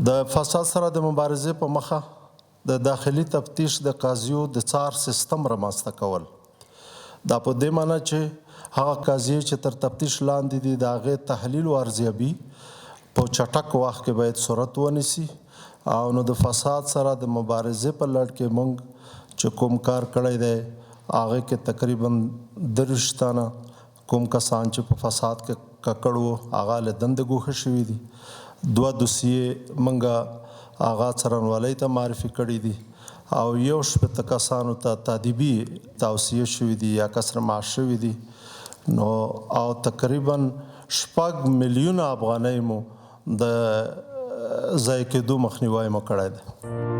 د فساد سره د مبارزې په مخه د داخلي تفتیش د قاضیو د څار سیستم رامنځته کول. دا په دې معنی چې هغه قاضي چې تر تفتیش لاندې دي د هغې تحلیل او ارزیابي په چټک وخت کې باید صورت ونیسي او نو د فساد سره د مبارزې په لړ کې موږ چې کوم کار کړی دی هغې کې تقریبا 30 تنه کوم کسان چې په فساد کې ککړ وو هغه له دندې ګوښه شوي دي. 2 دوسیې موږ هغه څارنوالۍ ته معرفي کړي دي او 1 کسانو ته تادیبي توصیه شوي دي یا کسر معاش شوي دي. نو او تقریبا 6 میلیونه افغانۍ مو د ضایع کېدو مخنیوی مو کړی دی.